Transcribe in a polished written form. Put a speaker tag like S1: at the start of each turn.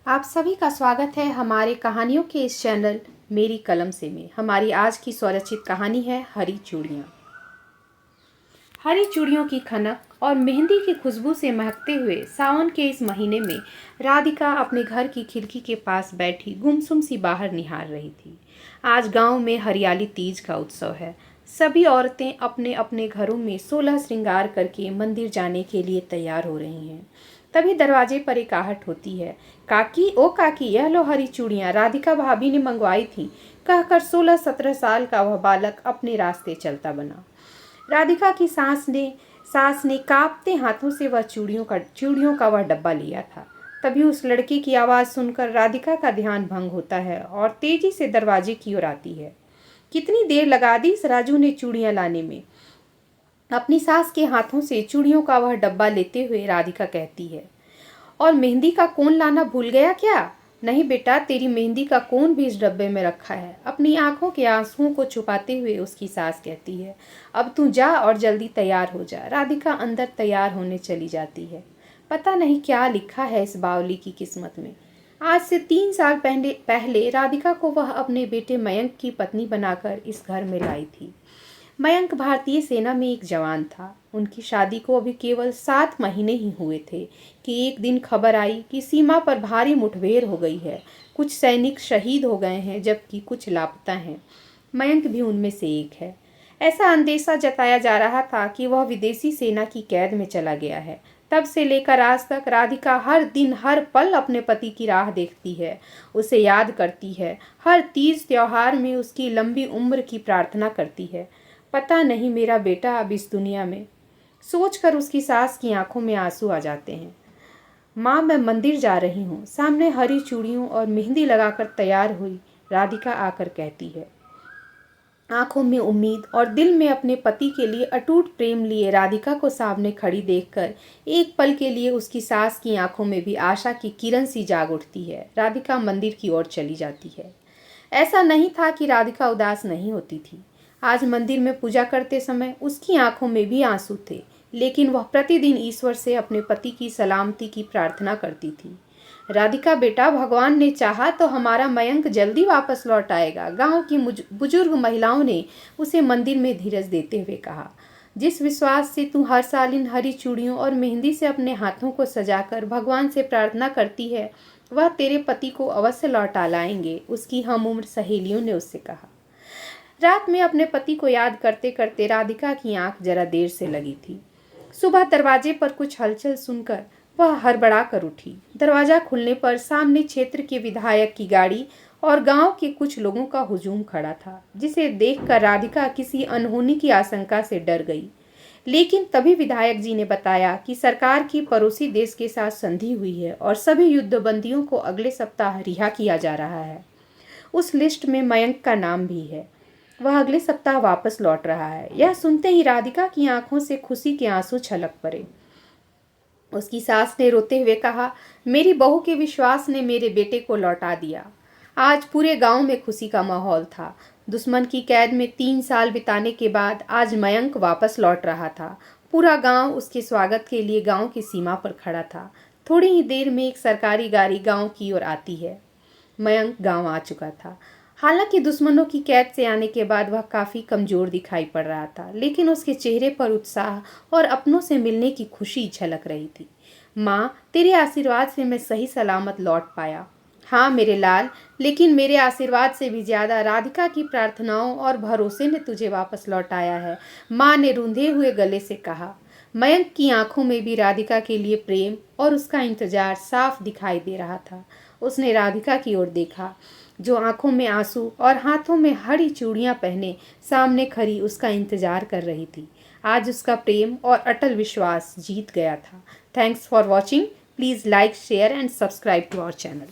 S1: आप सभी का स्वागत है हमारे कहानियों के इस चैनल मेरी कलम से में। हमारी आज की स्वरचित कहानी है हरी चूड़ियाँ। हरी चूड़ियों की खनक और मेहंदी की खुशबू से महकते हुए सावन के इस महीने में राधिका अपने घर की खिड़की के पास बैठी गुमसुम सी बाहर निहार रही थी। आज गांव में हरियाली तीज का उत्सव है। सभी औरतें अपने अपने घरों में 16 श्रृंगार करके मंदिर जाने के लिए तैयार हो रही हैं। तभी दरवाजे पर एक आहट होती है। काकी, ओ काकी, यह लो हरी चूड़ियाँ, राधिका भाभी ने मंगवाई थी, कहकर 16-17 साल का वह बालक अपने रास्ते चलता बना। राधिका की सास ने कांपते हाथों से वह चूड़ियों का वह डब्बा लिया था। तभी उस लड़के की आवाज़ सुनकर राधिका का ध्यान भंग होता है और तेजी से दरवाजे की ओर आती है। कितनी देर लगा दी इस राजू ने चूड़ियाँ लाने में। अपनी सास के हाथों से चूड़ियों का वह डब्बा लेते हुए राधिका कहती है, और मेहंदी का कोन लाना भूल गया क्या? नहीं बेटा, तेरी मेहंदी का कोन भी इस डब्बे में रखा है। अपनी आंखों के आंसुओं को छुपाते हुए उसकी सास कहती है, अब तू जा और जल्दी तैयार हो जा। राधिका अंदर तैयार होने चली जाती है। पता नहीं क्या लिखा है इस बावली की किस्मत में। आज से 3 साल पहले राधिका को वह अपने बेटे मयंक की पत्नी बनाकर इस घर में लाई थी। मयंक भारतीय सेना में एक जवान था। उनकी शादी को अभी केवल 7 महीने ही हुए थे कि एक दिन खबर आई कि सीमा पर भारी मुठभेड़ हो गई है। कुछ सैनिक शहीद हो गए हैं जबकि कुछ लापता हैं। मयंक भी उनमें से एक है। ऐसा अंदेशा जताया जा रहा था कि वह विदेशी सेना की कैद में चला गया है। तब से लेकर आज तक राधिका हर दिन हर पल अपने पति की राह देखती है, उसे याद करती है, हर तीज त्योहार में उसकी लंबी उम्र की प्रार्थना करती है। पता नहीं मेरा बेटा अब इस दुनिया में। सोचकर उसकी सास की आंखों में आंसू आ जाते हैं। माँ, मैं मंदिर जा रही हूँ। सामने हरी चूड़ियों और मेहंदी लगाकर तैयार हुई राधिका आकर कहती है। आंखों में उम्मीद और दिल में अपने पति के लिए अटूट प्रेम लिए राधिका को सामने खड़ी देखकर एक पल के लिए उसकी सास की आंखों में भी आशा की किरण सी जाग उठती है। राधिका मंदिर की ओर चली जाती है। ऐसा नहीं था कि राधिका उदास नहीं होती थी। आज मंदिर में पूजा करते समय उसकी आंखों में भी आंसू थे, लेकिन वह प्रतिदिन ईश्वर से अपने पति की सलामती की प्रार्थना करती थी। राधिका बेटा, भगवान ने चाहा तो हमारा मयंक जल्दी वापस लौट आएगा, गांव की बुजुर्ग महिलाओं ने उसे मंदिर में धीरज देते हुए कहा। जिस विश्वास से तू हर साल इन हरी चूड़ियों और मेहंदी से अपने हाथों को सजाकर भगवान से प्रार्थना करती है, वह तेरे पति को अवश्य लौटा लाएंगे, उसकी हम उम्र सहेलियों ने उससे कहा। रात में अपने पति को याद करते करते राधिका की आंख जरा देर से लगी थी। सुबह दरवाजे पर कुछ हलचल सुनकर वह हड़बड़ा कर उठी। दरवाजा खुलने पर सामने क्षेत्र के विधायक की गाड़ी और गांव के कुछ लोगों का हुजूम खड़ा था, जिसे देखकर राधिका किसी अनहोनी की आशंका से डर गई। लेकिन तभी विधायक जी ने बताया कि सरकार की पड़ोसी देश के साथ संधि हुई है और सभी युद्धबंदियों को अगले सप्ताह रिहा किया जा रहा है। उस लिस्ट में मयंक का नाम भी है। वह अगले सप्ताह वापस लौट रहा है। यह सुनते ही राधिका की आंखों से खुशी के आंसू छलक पड़े। उसकी सास ने रोते हुए कहा, मेरी बहू के विश्वास ने मेरे बेटे को लौटा दिया। आज पूरे गांव में खुशी का माहौल था। दुश्मन की कैद में 3 साल बिताने के बाद आज मयंक वापस लौट रहा था। पूरा गांव उसके स्वागत के लिए गांव की सीमा पर खड़ा था। थोड़ी ही देर में एक सरकारी गाड़ी गांव की ओर आती है। मयंक गांव आ चुका था। हालांकि दुश्मनों की कैद से आने के बाद वह काफी कमजोर दिखाई पड़ रहा था, लेकिन उसके चेहरे पर उत्साह और अपनों से मिलने की खुशी झलक रही थी। माँ, तेरे आशीर्वाद से मैं सही सलामत लौट पाया। हाँ मेरे लाल, लेकिन मेरे आशीर्वाद से भी ज्यादा राधिका की प्रार्थनाओं और भरोसे ने तुझे वापस लौटाया है, माँ ने रूंधे हुए गले से कहा। मयंक की आंखों में भी राधिका के लिए प्रेम और उसका इंतजार साफ दिखाई दे रहा था। उसने राधिका की ओर देखा, जो आंखों में आंसू और हाथों में हरी चूड़ियां पहने सामने खड़ी उसका इंतजार कर रही थी। आज उसका प्रेम और अटल विश्वास जीत गया था। Thanks for watching. Please like, share and subscribe to our channel.